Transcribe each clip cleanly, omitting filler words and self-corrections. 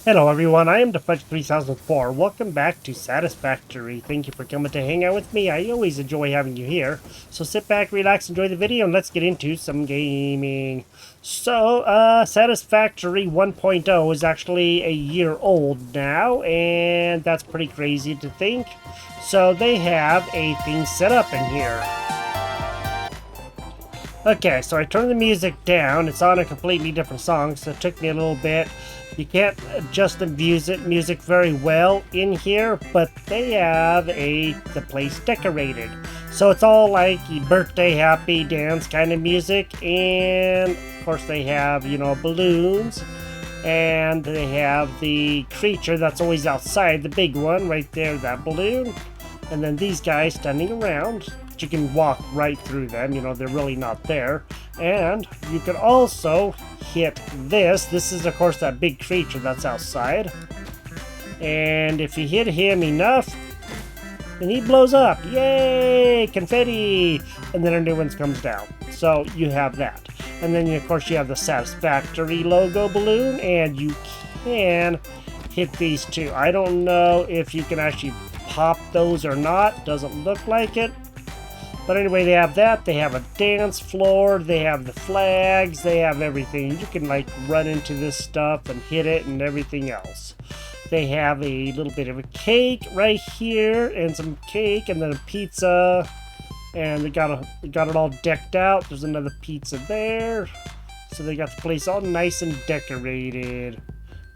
Hello everyone, I am the Fudge 3004. Welcome back to Satisfactory. Thank you for coming to hang out with me. I always enjoy having you here. So sit back, relax, enjoy the video, and let's get into some gaming. So, Satisfactory 1.0 is actually a year old now, and that's pretty crazy to think. So they have a thing set up in here. Okay, so I turned the music down. It's on a completely different song, so it took me a little bit. You can't adjust the music very well in here, but they have the place decorated. So it's all like birthday happy dance kind of music, and of course they have, balloons, and they have the creature that's always outside, the big one right there, that balloon, and then these guys standing around. You can walk right through them, they're really not there. And you can also hit this. This is, of course, that big creature that's outside. And if you hit him enough, then he blows up. Yay! Confetti! And then a new one comes down. So you have that. And then, of course, you have the Satisfactory logo balloon, and you can hit these two. I don't know if you can actually pop those or not. Doesn't look like it. But anyway, they have that. They have a dance floor. They have the flags. They have everything. You can run into this stuff and hit it and everything else. They have a little bit of a cake right here and some cake and then a pizza. And they got it all decked out. There's another pizza there. So they got the place all nice and decorated.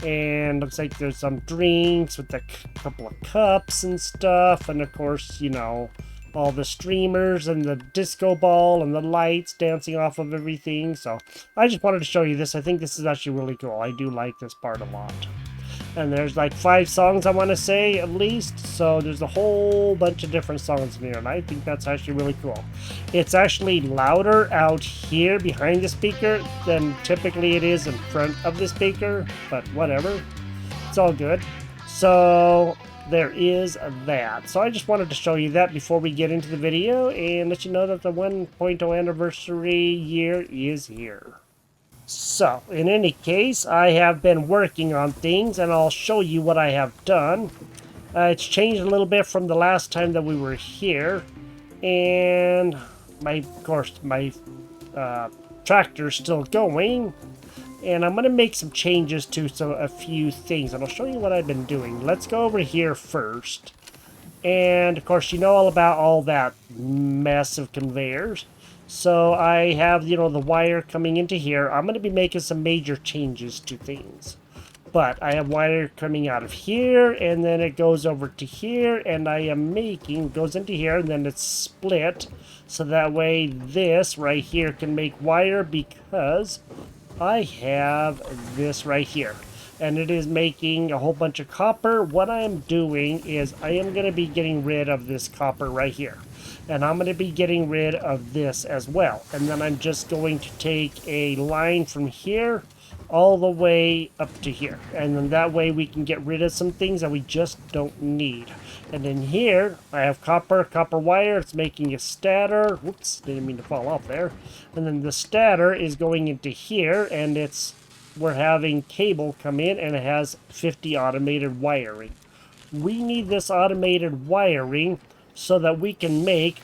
And looks like there's some drinks with a couple of cups and stuff. And of course, all the streamers and the disco ball and the lights dancing off of everything. So I just wanted to show you this. I think this is actually really cool. I do like this part a lot. And there's 5 songs, I want to say, at least. So there's a whole bunch of different songs in here, and I think that's actually really cool. It's actually louder out here behind the speaker than typically it is in front of the speaker, but whatever. It's all good. So there is that. So I just wanted to show you that before we get into the video and let you know that the 1.0 anniversary year is here. So, in any case, I have been working on things and I'll show you what I have done. It's changed a little bit from the last time that we were here. And, of course, my tractor's still going. And I'm going to make some changes to a few things, and I'll show you what I've been doing. Let's go over here first. And, of course, you know all about all that mess of conveyors. So I have, the wire coming into here. I'm going to be making some major changes to things. But I have wire coming out of here, and then it goes over to here, and goes into here, and then it's split. So that way this right here can make wire because I have this right here, and it is making a whole bunch of copper. What I'm doing is I am going to be getting rid of this copper right here, and I'm going to be getting rid of this as well. And then I'm just going to take a line from here all the way up to here, and then that way we can get rid of some things that we just don't need. And then here I have copper wire. It's making a stator. Whoops, didn't mean to fall off there. And then the stator is going into here, and we're having cable come in, and it has 50 automated wiring. We need this automated wiring so that we can make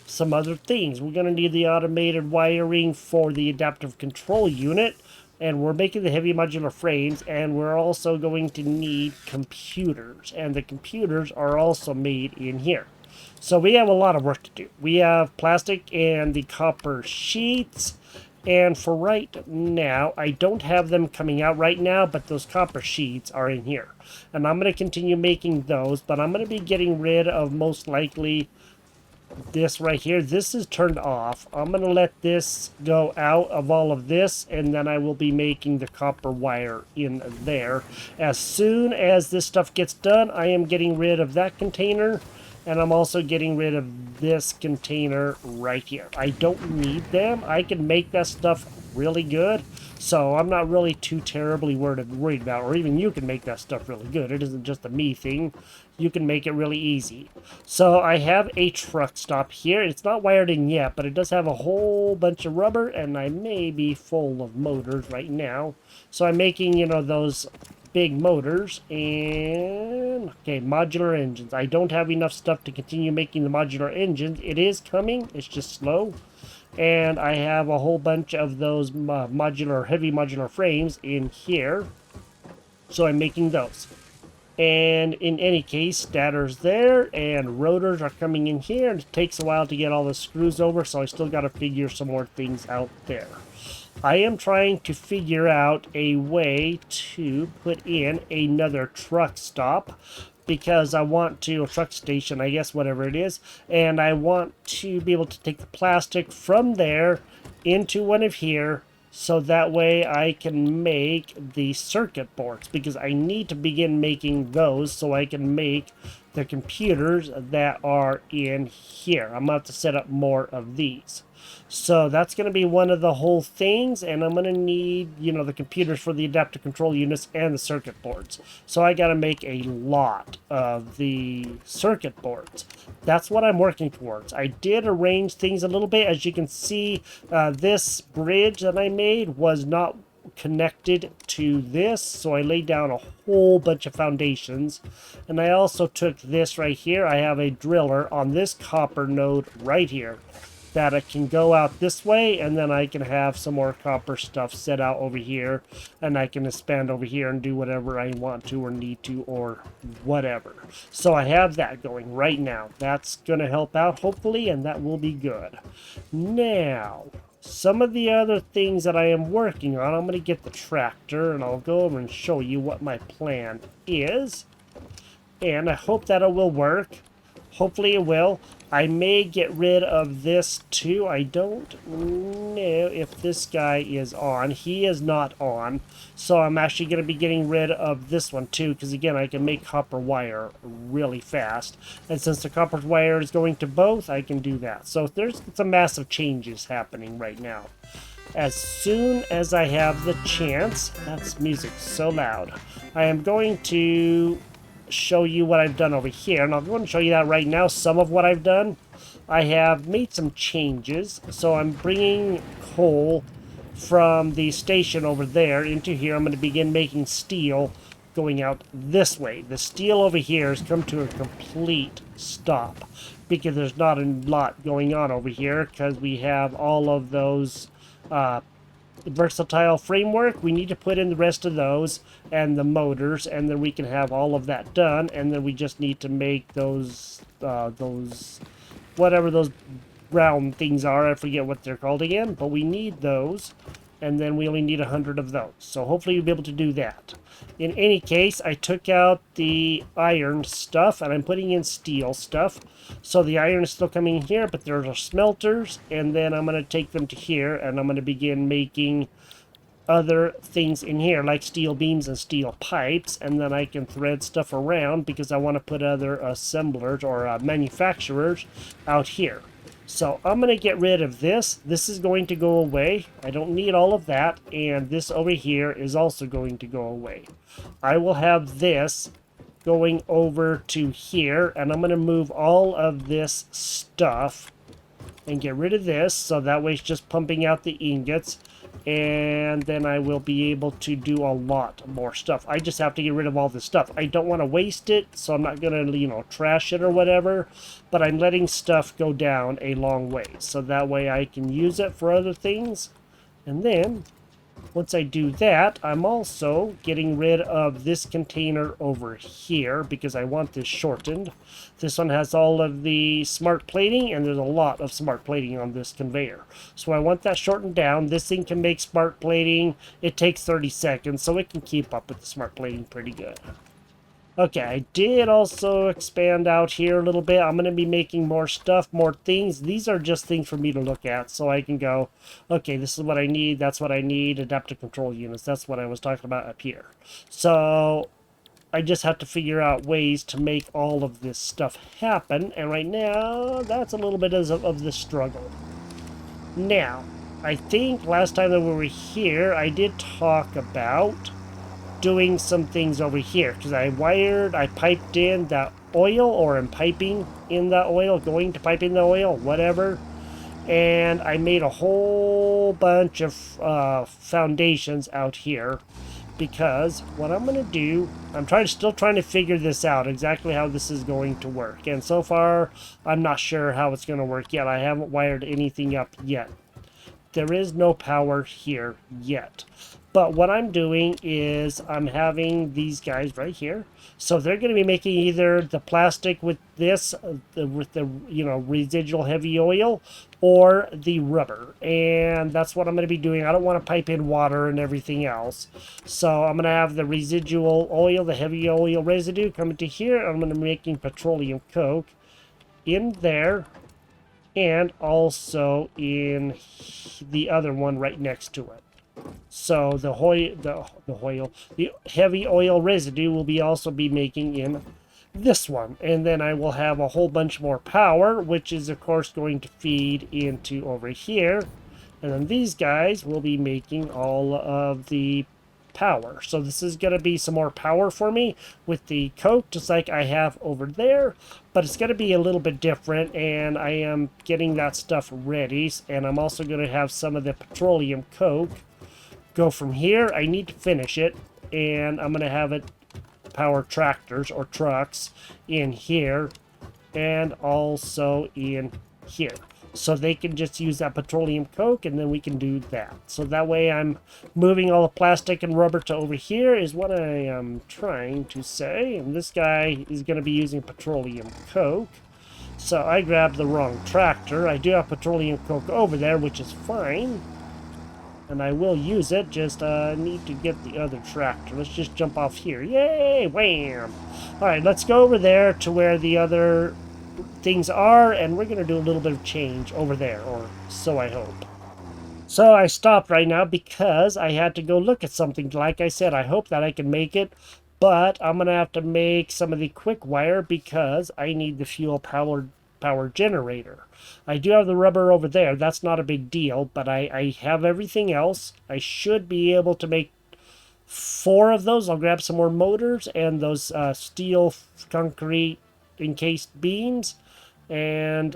some other things. We're going to need the automated wiring for the adaptive control unit, and we're making the heavy modular frames, and we're also going to need computers, and the computers are also made in here. So we have a lot of work to do. We have plastic and the copper sheets, and for right now, I don't have them coming out right now, but those copper sheets are in here. And I'm going to continue making those, but I'm going to be getting rid of most likely this right here. This is turned off. I'm going to let this go out of all of this, and then I will be making the copper wire in there. As soon as this stuff gets done, I am getting rid of that container, and I'm also getting rid of this container right here. I don't need them. I can make that stuff really good, so I'm not really too terribly worried about, or even you can make that stuff really good. It isn't just a me thing. You can make it really easy. So I have a truck stop here. It's not wired in yet, but it does have a whole bunch of rubber, and I may be full of motors right now. So I'm making, those big motors. And okay, modular engines. I don't have enough stuff to continue making the modular engines. It is coming, it's just slow. And I have a whole bunch of those heavy modular frames in here, so I'm making those. And in any case, stator's there, and rotors are coming in here, and it takes a while to get all the screws over, so I still got to figure some more things out there. I am trying to figure out a way to put in another truck stop, because I want to, a truck station, I guess, whatever it is, and I want to be able to take the plastic from there into one of here, so that way I can make the circuit boards, because I need to begin making those so I can make the computers that are in here. I'm going to have to set up more of these. So that's going to be one of the whole things, and I'm going to need, you know, the computers for the adaptive control units and the circuit boards. So I got to make a lot of the circuit boards. That's what I'm working towards. I did arrange things a little bit. As you can see, this bridge that I made was not connected to this, so I laid down a whole bunch of foundations. And I also took this right here. I have a driller on this copper node right here that it can go out this way, and then I can have some more copper stuff set out over here, and I can expand over here and do whatever I want to or need to or whatever. So I have that going right now. That's going to help out hopefully, and that will be good. Now, some of the other things that I am working on, I'm going to get the tractor and I'll go over and show you what my plan is, and I hope that it will work. Hopefully it will. I may get rid of this too. I don't know if this guy is on. He is not on. So I'm actually going to be getting rid of this one too, because again, I can make copper wire really fast. And since the copper wire is going to both, I can do that. So there's some massive changes happening right now. As soon as I have the chance, that's music so loud, I am going to show you what I've done over here, and I'm going to show you that right now. Some of what I've done, I have made some changes. So I'm bringing coal from the station over there into here. I'm going to begin making steel going out this way. The steel over here has come to a complete stop because there's not a lot going on over here, because we have all of those versatile framework. We need to put in the rest of those and the motors, and then we can have all of that done. And then we just need to make those whatever those round things are, I forget what they're called again, but we need those, and then we only need 100 of those. So hopefully you'll be able to do that. In any case, I took out the iron stuff and I'm putting in steel stuff. So the iron is still coming in here, but there are smelters, and then I'm going to take them to here, and I'm going to begin making other things in here, like steel beams and steel pipes, and then I can thread stuff around because I want to put other assemblers or manufacturers out here. So I'm going to get rid of this. This is going to go away. I don't need all of that, and this over here is also going to go away. I will have this going over to here, and I'm going to move all of this stuff and get rid of this, so that way it's just pumping out the ingots, and then I will be able to do a lot more stuff. I just have to get rid of all this stuff. I don't want to waste it, so I'm not going to, you know, trash it or whatever, but I'm letting stuff go down a long way, so that way I can use it for other things. And then once I do that, I'm also getting rid of this container over here because I want this shortened. This one has all of the smart plating, and there's a lot of smart plating on this conveyor. So I want that shortened down. This thing can make smart plating. It takes 30 seconds, so it can keep up with the smart plating pretty good. Okay, I did also expand out here a little bit. I'm going to be making more stuff, more things. These are just things for me to look at, so I can go, okay, this is what I need, that's what I need, adaptive control units. That's what I was talking about up here. So I just have to figure out ways to make all of this stuff happen, and right now, that's a little bit of the struggle. Now, I think last time that we were here, I did talk about doing some things over here, because I piped in that oil, or I'm piping in the oil, going to pipe in the oil, whatever, and I made a whole bunch of foundations out here, because what I'm going to do, still trying to figure this out, exactly how this is going to work. And so far, I'm not sure how it's going to work yet. I haven't wired anything up yet. There is no power here yet. But what I'm doing is I'm having these guys right here. So they're going to be making either the plastic with this, with the residual heavy oil, or the rubber. And that's what I'm going to be doing. I don't want to pipe in water and everything else. So I'm going to have the residual oil, the heavy oil residue coming to here. I'm going to be making petroleum coke in there, and also in the other one right next to it. So the heavy oil residue will also be making in this one, and then I will have a whole bunch more power, which is of course going to feed into over here, and then these guys will be making all of the power. So this is going to be some more power for me with the coke, just like I have over there, but it's going to be a little bit different, and I am getting that stuff ready. And I'm also going to have some of the petroleum coke go from here. I need to finish it, and I'm going to have it power tractors or trucks in here and also in here, so they can just use that petroleum coke, and then we can do that. So that way I'm moving all the plastic and rubber to over here is what I am trying to say. And this guy is going to be using petroleum coke. So I grabbed the wrong tractor. I do have petroleum coke over there, which is fine, and I will use it. Just need to get the other tractor. Let's just jump off here. Yay! Wham! Alright, let's go over there to where the other things are, and we're going to do a little bit of change over there, or so I hope. So I stopped right now because I had to go look at something. Like I said, I hope that I can make it, but I'm going to have to make some of the quick wire because I need the fuel power generator. I do have the rubber over there. That's not a big deal, but I have everything else. I should be able to make 4 of those. I'll grab some more motors and those steel concrete encased beams and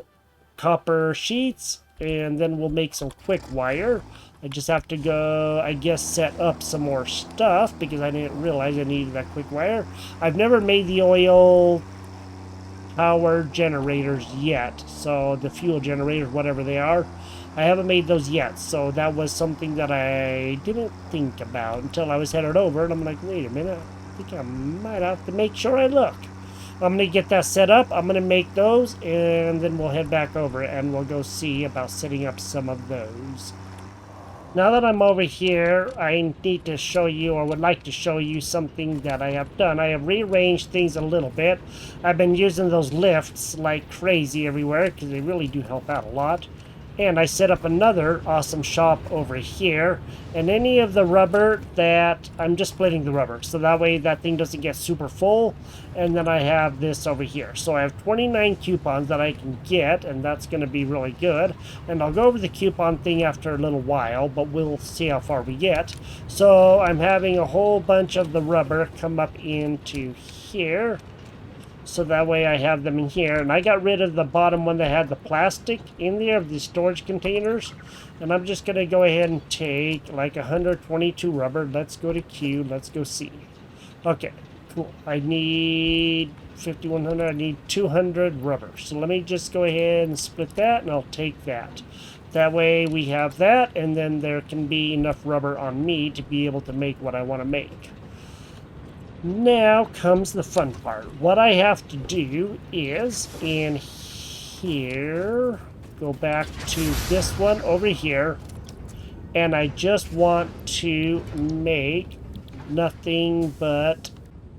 copper sheets, and then we'll make some quick wire. I just have to go, I guess, set up some more stuff because I didn't realize I needed that quick wire. I've never made the oil power generators yet, so the fuel generators, whatever they are, I haven't made those yet. So that was something that I didn't think about until I was headed over, and I'm like, wait a minute, I think I might have to make sure I look. I'm going to get that set up. I'm going to make those, and then we'll head back over and we'll go see about setting up some of those. Now that I'm over here, I need to show you, or would like to show you, something that I have done. I have rearranged things a little bit. I've been using those lifts like crazy everywhere because they really do help out a lot. And I set up another awesome shop over here. And any of the rubber that, I'm just splitting the rubber, so that way that thing doesn't get super full. And then I have this over here. So I have 29 coupons that I can get, and that's going to be really good. And I'll go over the coupon thing after a little while, but we'll see how far we get. So I'm having a whole bunch of the rubber come up into here, so that way I have them in here. And I got rid of the bottom one that had the plastic in there of the storage containers, and I'm just going to go ahead and take like 122 rubber. Let's go to Q. Let's go see. Okay, cool. I need 5100. I need 200 rubber. So let me just go ahead and split that, and I'll take that. That way we have that, and then there can be enough rubber on me to be able to make what I want to make. Now comes the fun part. What I have to do is in here, go back to this one over here, and I just want to make nothing but,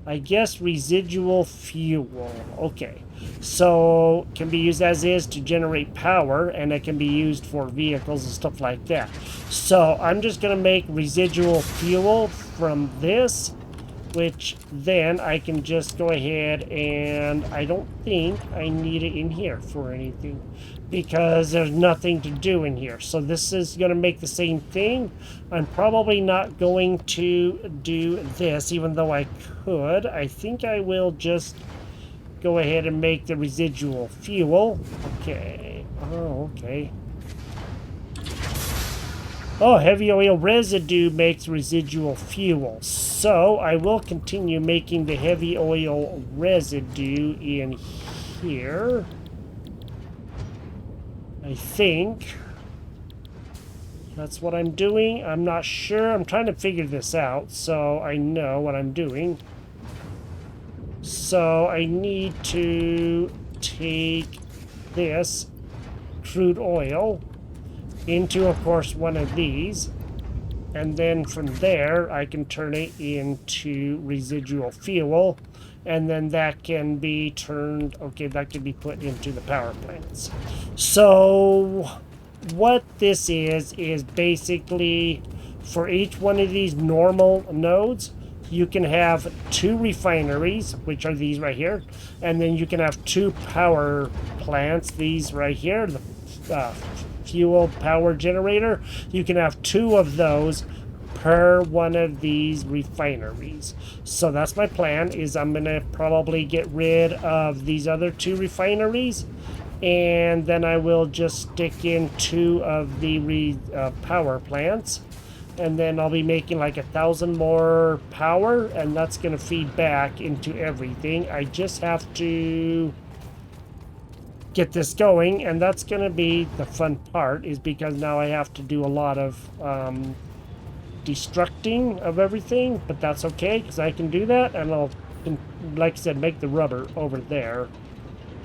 I guess, residual fuel. Okay, so it can be used as is to generate power, and it can be used for vehicles and stuff like that. So I'm just going to make residual fuel from this, which then I can just go ahead, and I don't think I need it in here for anything because there's nothing to do in here. So this is going to make the same thing. I'm probably not going to do this, even though I could. I think I will just go ahead and make the residual fuel. Okay. Oh, okay. Oh, heavy oil residue makes residual fuel. So I will continue making the heavy oil residue in here. I think that's what I'm doing. I'm not sure. I'm trying to figure this out so I know what I'm doing. So I need to take this crude oil into, of course, one of these. And then from there, I can turn it into residual fuel. And then that can be turned, okay, that can be put into the power plants. So what this is basically for each one of these normal nodes, you can have 2 refineries, which are these right here. And then you can have 2 power plants, these right here, the fuel power generator. You can have 2 of those per one of these refineries. So that's my plan, is I'm gonna probably get rid of these other 2 refineries, and then I will just stick in 2 of the power plants, and then I'll be making like 1,000 more power, and that's gonna feed back into everything. I just have to get this going, and that's gonna be the fun part, is because now I have to do a lot of destructing of everything, but that's okay because I can do that, and I'll, like I said, make the rubber over there.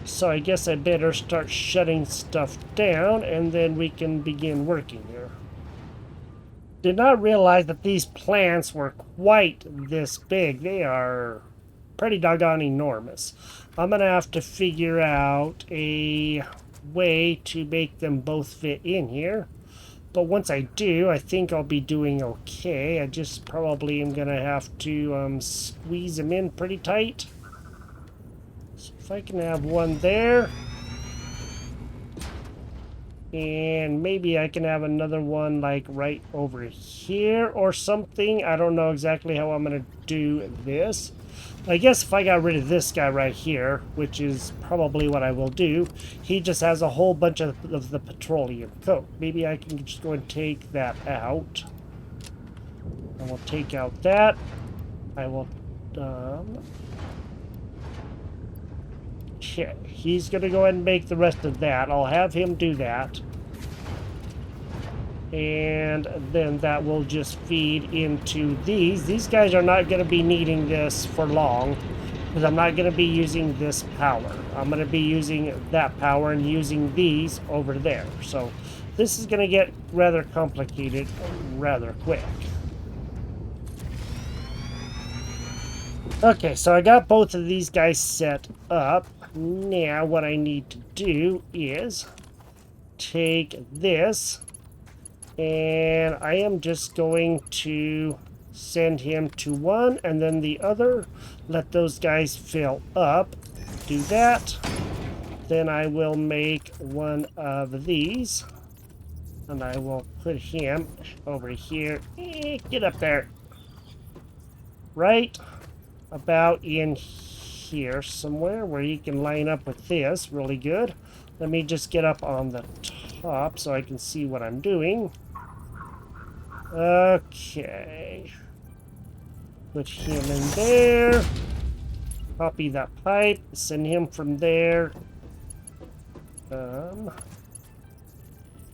So I guess I better start shutting stuff down, and then we can begin working here. Did not realize that these plants were quite this big. They are pretty doggone enormous. I'm gonna have to figure out a way to make them both fit in here. But once I do, I think I'll be doing okay. I just probably am gonna have to squeeze them in pretty tight. So if I can have one there, and maybe I can have another one like right over here or something. I don't know exactly how I'm gonna do this. I guess if I got rid of this guy right here, which is probably what I will do, he just has a whole bunch of the petroleum coke. Maybe I can just go and take that out. I will take out that. I will, okay, he's gonna go ahead and make the rest of that. I'll have him do that. And then that will just feed into these. These guys are not going to be needing this for long, because I'm not going to be using this power. I'm going to be using that power and using these over there. So this is going to get rather complicated rather quick. Okay, so I got both of these guys set up. Now what I need to do is take this, and I am just going to send him to one, and then the other. Let those guys fill up. Do that. Then I will make one of these, and I will put him over here. Get up there. Right about in here somewhere where you can line up with this really good. Let me just get up on the top so I can see what I'm doing. Okay. Put him in there. Copy that pipe. Send him from there.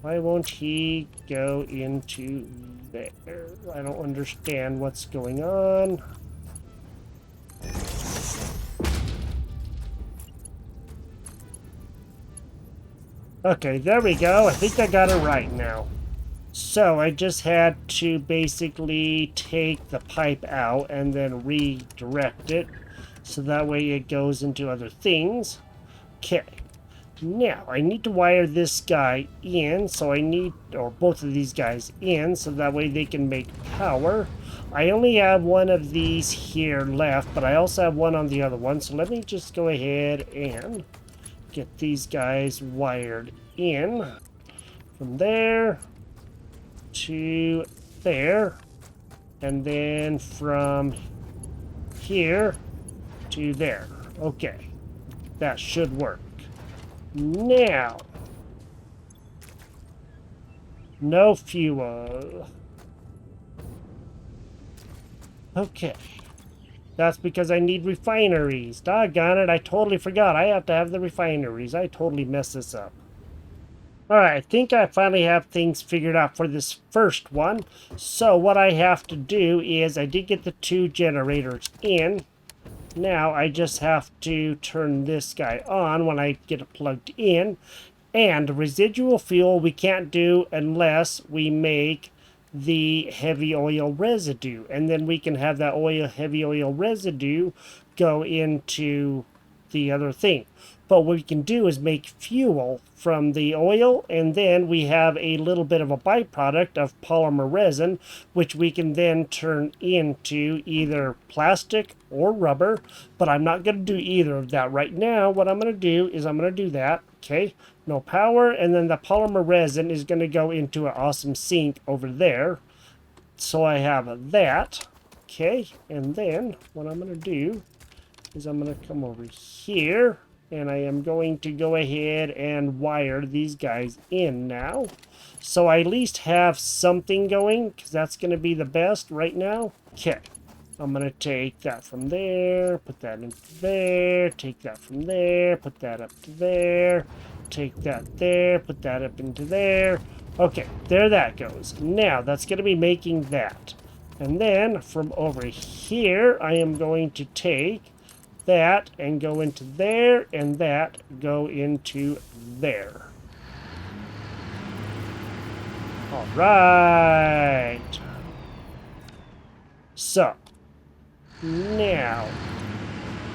Why won't he go into there? I don't understand what's going on. Okay, there we go. I think I got it right now. So I just had to basically take the pipe out and then redirect it, so that way it goes into other things. Okay. Now I need to wire this guy in, so I need, or both of these guys in, so that way they can make power. I only have one of these here left, but I also have one on the other one, so let me just go ahead and get these guys wired in from there to there, and then from here to there. Okay, that should work. Now, no fuel. Okay. That's because I need refineries. Doggone it, I totally forgot. I have to have the refineries. I totally messed this up. Alright, I think I finally have things figured out for this first one. So what I have to do is, I did get the 2 generators in. Now I just have to turn this guy on when I get it plugged in. And residual fuel we can't do unless we make the heavy oil residue. And then we can have that heavy oil residue go into the other thing. But what we can do is make fuel from the oil, and then we have a little bit of a byproduct of polymer resin, which we can then turn into either plastic or rubber. But I'm not going to do either of that right now. What I'm going to do is I'm going to do that. Okay, no power, and then the polymer resin is going to go into an awesome sink over there. So I have that. Okay, and then what I'm going to do is I'm going to come over here, and I am going to go ahead and wire these guys in now. So I at least have something going, because that's going to be the best right now. Okay, I'm going to take that from there, put that into there, take that from there, put that up to there, take that there, put that up into there. Okay, there that goes. Now, that's going to be making that. And then, from over here, I am going to take that and go into there, and that go into there. All right. So, now,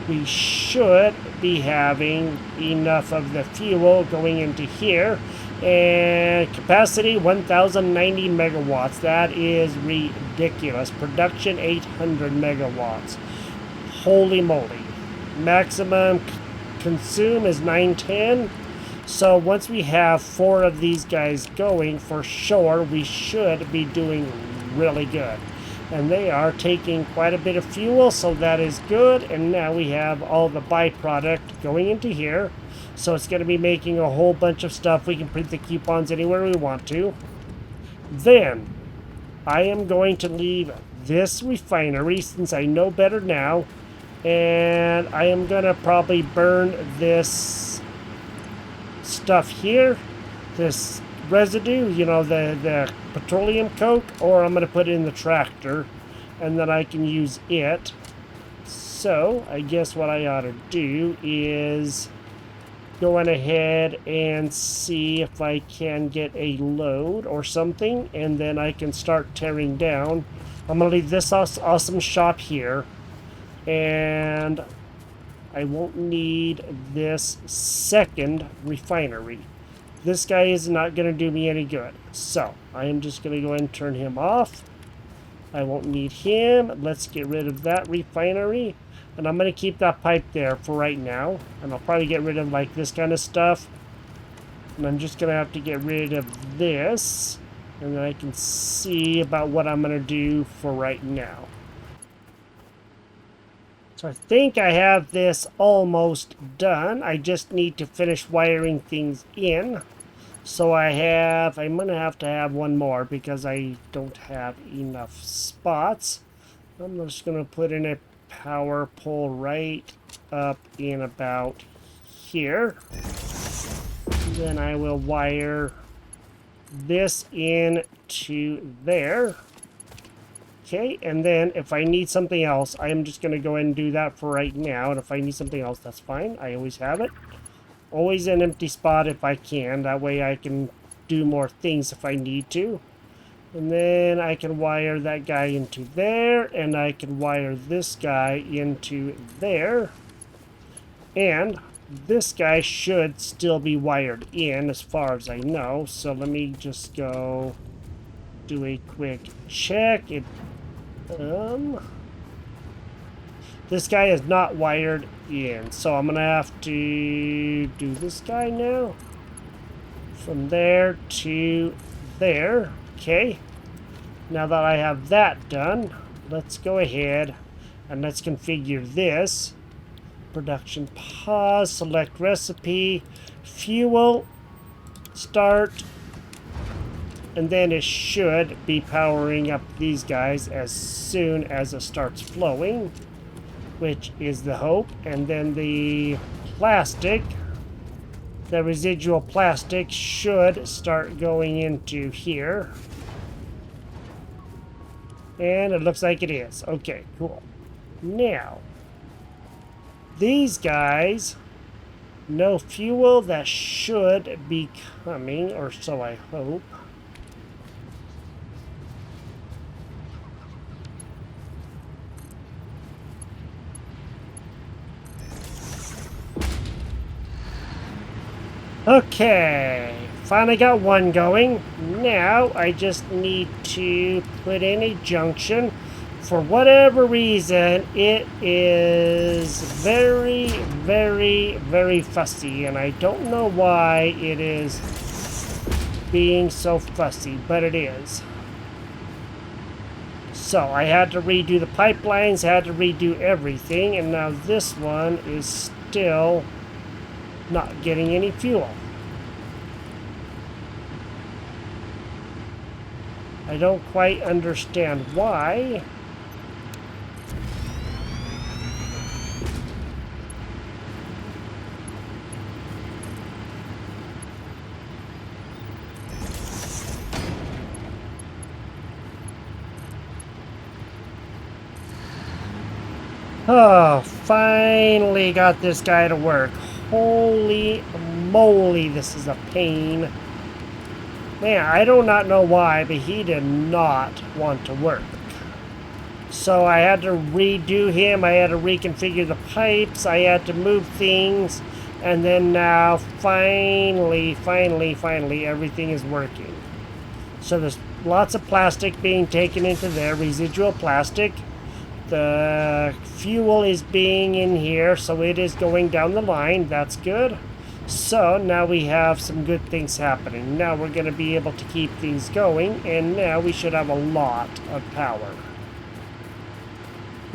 we should be having enough of the fuel going into here. And capacity 1090 megawatts. That is ridiculous. Production 800 megawatts. Holy moly. Maximum consume is 910. So once we have 4 of these guys going, for sure, we should be doing really good. And they are taking quite a bit of fuel, so that is good. And now we have all the byproduct going into here. So it's going to be making a whole bunch of stuff. We can print the coupons anywhere we want to. Then, I am going to leave this refinery, since I know better now. And I am going to probably burn this stuff here. This residue, you know, the petroleum coke, or I'm going to put it in the tractor, and then I can use it. So I guess what I ought to do is go on ahead and see if I can get a load or something, and then I can start tearing down. I'm going to leave this awesome shop here, and I won't need this second refinery. This guy is not going to do me any good. So, I am just going to go ahead and turn him off. I won't need him. Let's get rid of that refinery. And I'm going to keep that pipe there for right now. And I'll probably get rid of, like, this kind of stuff. And I'm just going to have to get rid of this. And then I can see about what I'm going to do for right now. So I think I have this almost done. I just need to finish wiring things in. So I'm going to have one more because I don't have enough spots. I'm just going to put in a power pole right up in about here. Then I will wire this in to there. Okay, and then if I need something else, I am just going to go ahead and do that for right now. And if I need something else, that's fine. I always have it. Always an empty spot if I can. That way I can do more things if I need to. And then I can wire that guy into there. And I can wire this guy into there. And this guy should still be wired in as far as I know. So let me just go do a quick check. This guy is not wired in, so I'm gonna have to do this guy now. From there to there. Okay. Now that I have that done, let's go ahead and let's configure this. Production pause, select recipe, fuel, start. and then it should be powering up these guys as soon as it starts flowing, which is the hope. And then the plastic, the residual plastic, should start going into here. And it looks like it is. Okay, cool. Now, these guys, no fuel. That should be coming, or so I hope. Okay, finally got one going. Now I just need to put in a junction. For whatever reason, it is very, very, very fussy, and I don't know why it is being so fussy, but it is. So I had to redo the pipelines, had to redo everything, and now this one is still not getting any fuel. I don't quite understand why. Oh, finally got this guy to work. Holy moly, this is a pain. Man, I do not know why, but he did not want to work. So I had to redo him, I had to reconfigure the pipes, I had to move things, and then now finally, everything is working. So there's lots of plastic being taken into there, residual plastic. The fuel is being in here, so it is going down the line. That's good. So now we have some good things happening. Now we're going to be able to keep things going, and now we should have a lot of power.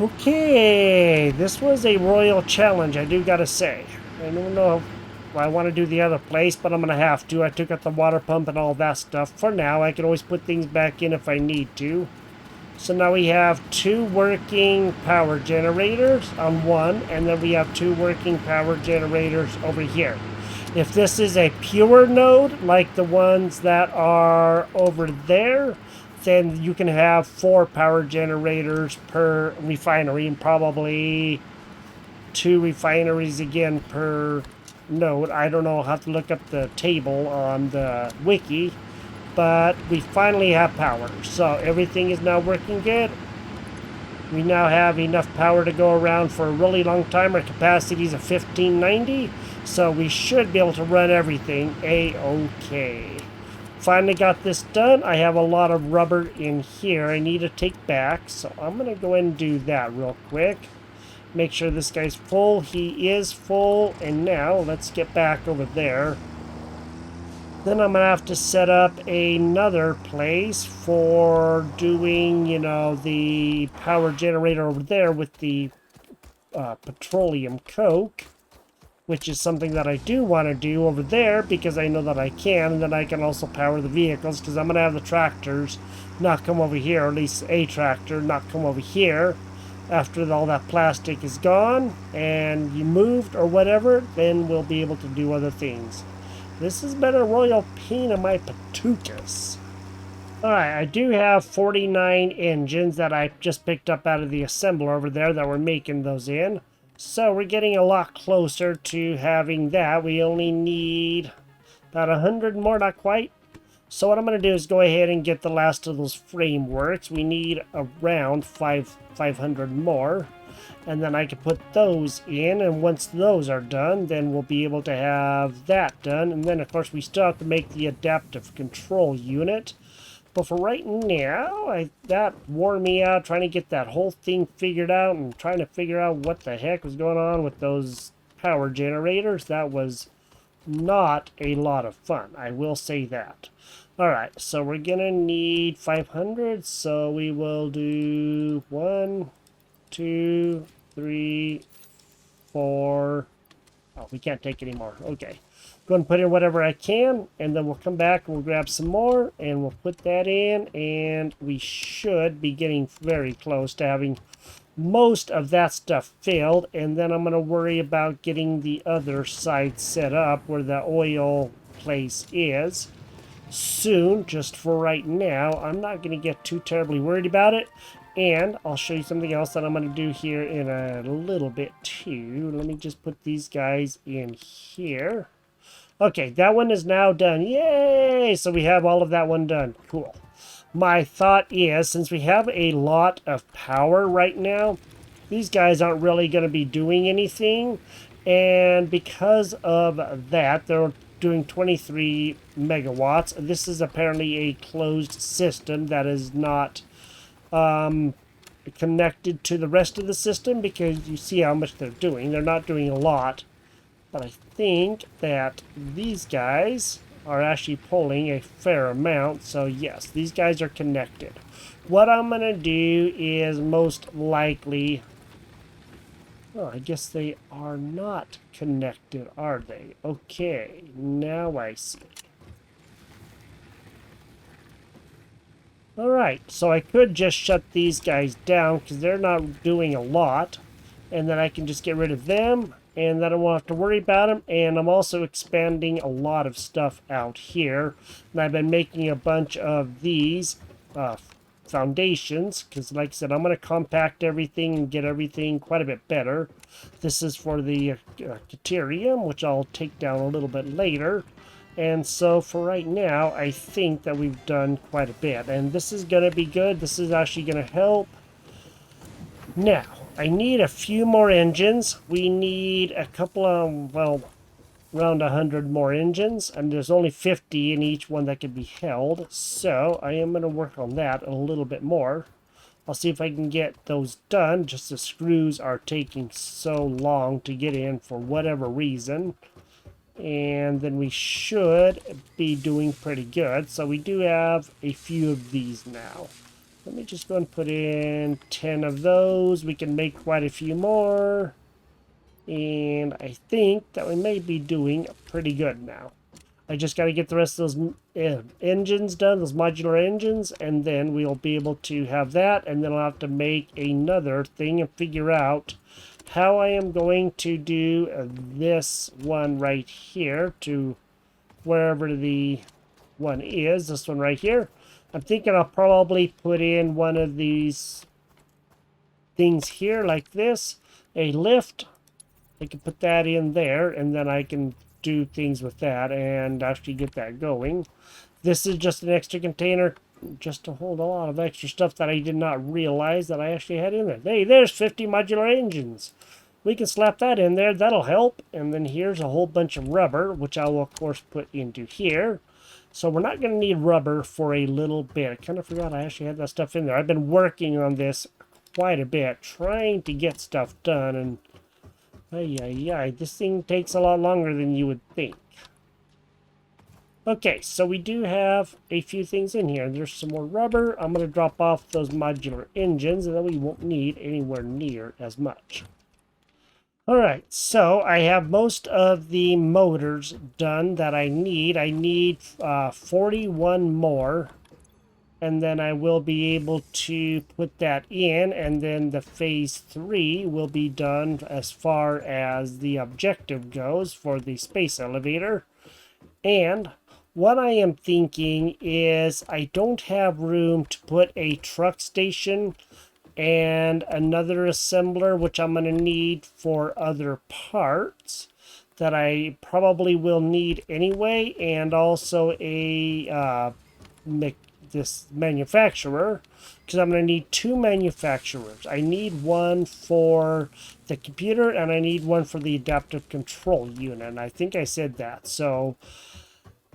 Okay, this was a royal challenge, I do gotta say. I don't know if I want to do the other place, but I'm going to have to. I took out the water pump and all that stuff. For now, I can always put things back in if I need to. So now we have 2 working power generators on one, and then we have 2 working power generators over here. If this is a pure node, like the ones that are over there, then you can have 4 power generators per refinery, and probably 2 refineries again per node. I don't know, I'll have to look up the table on the wiki. But we finally have power, so everything is now working good. We now have enough power to go around for a really long time. Our capacity is a 1590, so we should be able to run everything a-okay. Finally got this done. I have a lot of rubber in here I need to take back, so I'm going to go ahead and do that real quick. Make sure this guy's full. He is full, and now let's get back over there. Then I'm going to have to set up another place for doing, you know, the power generator over there with the petroleum coke, which is something that I do want to do over there because I know that I can, and then I can also power the vehicles because I'm going to have the tractors not come over here, or at least a tractor not come over here. After all that plastic is gone and you moved or whatever, then we'll be able to do other things. This has been a royal pain in my patookus. Alright, I do have 49 engines that I just picked up out of the assembler over there that we're making those in. So we're getting a lot closer to having that. We only need about 100 more, not quite. So what I'm going to do is go ahead and get the last of those frameworks. We need around 500 more. And then I can put those in, and once those are done, then we'll be able to have that done. And then, of course, we still have to make the adaptive control unit. But for right now, that wore me out trying to get that whole thing figured out and trying to figure out what the heck was going on with those power generators. That was not a lot of fun, I will say that. Alright, so we're going to need 500, so we will do 1, 2, 3, 4. Oh, we can't take any more. Okay. Go and put in whatever I can, and then we'll come back and we'll grab some more, and we'll put that in, and we should be getting very close to having most of that stuff filled. And then I'm going to worry about getting the other side set up where the oil place is soon. Just for right now, I'm not going to get too terribly worried about it. And I'll show you something else that I'm going to do here in a little bit too. Let me just put these guys in here. Okay, that one is now done. Yay! So we have all of that one done. Cool. My thought is, since we have a lot of power right now, these guys aren't really going to be doing anything. And because of that, they're doing 23 megawatts. This is apparently a closed system that is not connected to the rest of the system, because you see how much they're doing. They're not doing a lot. But I think that these guys are actually pulling a fair amount. So yes, these guys are connected. What I'm going to do is most likely... Oh, I guess they are not connected, are they? Okay, now I see. Alright, so I could just shut these guys down because they're not doing a lot. And then I can just get rid of them, and then I won't have to worry about them. And I'm also expanding a lot of stuff out here. And I've been making a bunch of these foundations, because like I said, I'm going to compact everything and get everything quite a bit better. This is for the Caterium, which I'll take down a little bit later. And so for right now, I think that we've done quite a bit. And this is going to be good. This is actually going to help. Now, I need a few more engines. We need a couple of, well, around 100 more engines. And there's only 50 in each one that can be held. So I am going to work on that a little bit more. I'll see if I can get those done. Just the screws are taking so long to get in for whatever reason. And then we should be doing pretty good. So we do have a few of these now. Let me just go and put in 10 of those. We can make quite a few more. And I think that we may be doing pretty good now. I just got to get the rest of those engines done, those modular engines, and then we'll be able to have that. And then I'll have to make another thing and figure out how I am going to do this one right here to wherever the one is, this one right here. I'm thinking I'll probably put in one of these things here like this, a lift. I can put that in there, and then I can do things with that and actually get that going. This is just an extra container just to hold a lot of extra stuff that I did not realize that I actually had in there. Hey, there's 50 modular engines. We can slap that in there. That'll help. And then here's a whole bunch of rubber, which I will, of course, put into here. So we're not going to need rubber for a little bit. I kind of forgot I actually had that stuff in there. I've been working on this quite a bit, trying to get stuff done. And this thing takes a lot longer than you would think. Okay, so we do have a few things in here. There's some more rubber. I'm going to drop off those modular engines, and then we won't need anywhere near as much. Alright, so I have most of the motors done that I need. I need 41 more, and then I will be able to put that in, and then the phase 3 will be done as far as the objective goes for the space elevator. And what I am thinking is I don't have room to put a truck station and another assembler, which I'm going to need for other parts that I probably will need anyway, and also a this manufacturer, because I'm going to need 2 manufacturers. I need one for the computer, and I need one for the adaptive control unit, and I think I said that. So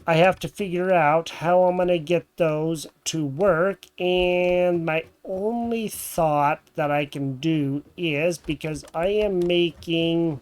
I have to figure out how I'm going to get those to work, and my only thought that I can do is, because I am making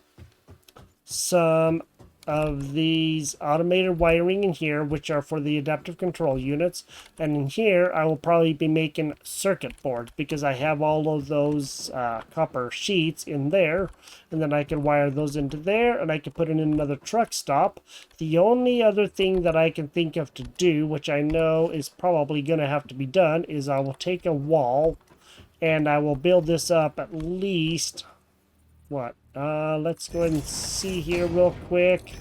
some of these automated wiring in here, which are for the adaptive control units. And in here, I will probably be making circuit boards because I have all of those copper sheets in there. And then I can wire those into there, and I can put in another truck stop. The only other thing that I can think of to do, which I know is probably going to have to be done, is I will take a wall and I will build this up at least, what? Let's go ahead and see here real quick.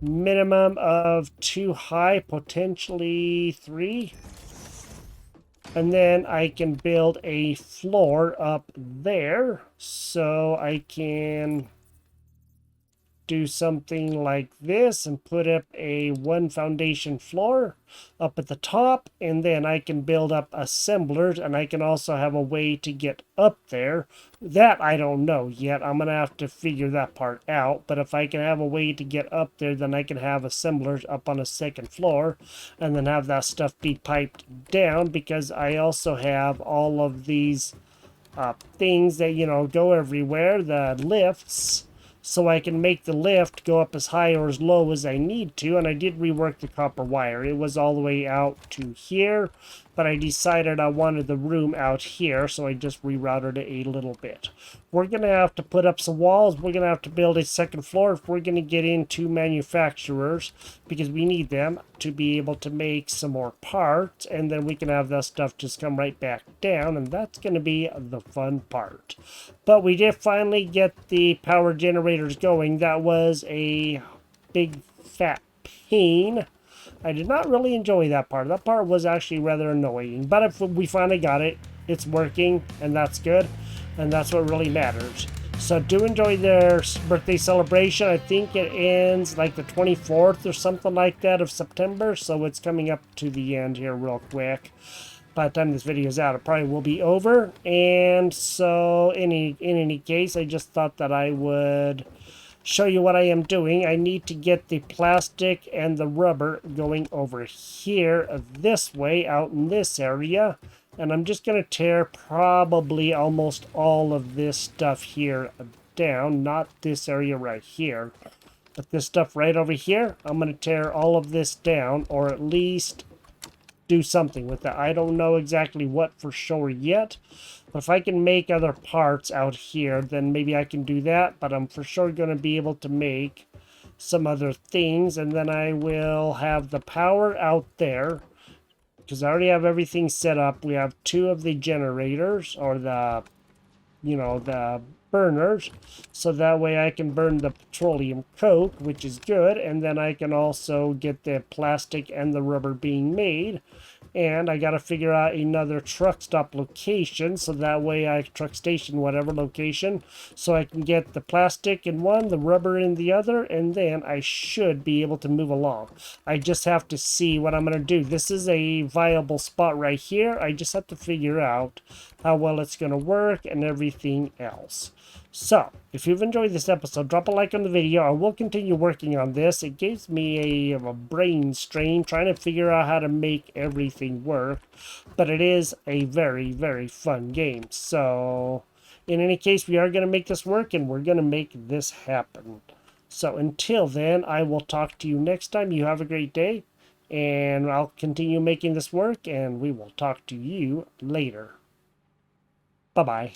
Minimum of 2 high, potentially 3. And then I can build a floor up there, so I can do something like this and put up a 1 foundation floor up at the top, and then I can build up assemblers, and I can also have a way to get up there. That I don't know yet. I'm gonna have to figure that part out, but if I can have a way to get up there, then I can have assemblers up on a 2nd floor and then have that stuff be piped down, because I also have all of these things that, you know, go everywhere, the lifts, so I can make the lift go up as high or as low as I need to. And I did rework the copper wire. It was all the way out to here, but I decided I wanted the room out here, so I just rerouted it a little bit. We're going to have to put up some walls. We're going to have to build a 2nd floor if we're going to get into manufacturers, because we need them to be able to make some more parts, and then we can have that stuff just come right back down, and that's going to be the fun part. But we did finally get the power generators going. That was a big fat pain. I did not really enjoy that part. That part was actually rather annoying, but if we finally got it, it's working, and that's good, and that's what really matters. So do enjoy their birthday celebration. I think it ends like the 24th or something like that of September, so it's coming up to the end here real quick. By the time this video is out, it probably will be over. And so in any case, I just thought that I would show you what I am doing. I need to get the plastic and the rubber going over here this way, out in this area. And I'm just going to tear probably almost all of this stuff here down. Not this area right here, but this stuff right over here. I'm going to tear all of this down, or at least do something with that. I don't know exactly what for sure yet. But if I can make other parts out here, then maybe I can do that. But I'm for sure going to be able to make some other things. And then I will have the power out there, because I already have everything set up. We have 2 of the generators, or the, you know, the burners, so that way I can burn the petroleum coke, which is good, and then I can also get the plastic and the rubber being made. And I got to figure out another truck stop location, so that way truck station, whatever location, so I can get the plastic in one, the rubber in the other, and then I should be able to move along. I just have to see what I'm going to do. This is a viable spot right here. I just have to figure out how well it's going to work and everything else. So, if you've enjoyed this episode, drop a like on the video. I will continue working on this. It gives me a brain strain trying to figure out how to make everything work. But it is a very, very fun game. So, in any case, we are going to make this work, and we're going to make this happen. So, until then, I will talk to you next time. You have a great day, and I'll continue making this work, and we will talk to you later. Bye-bye.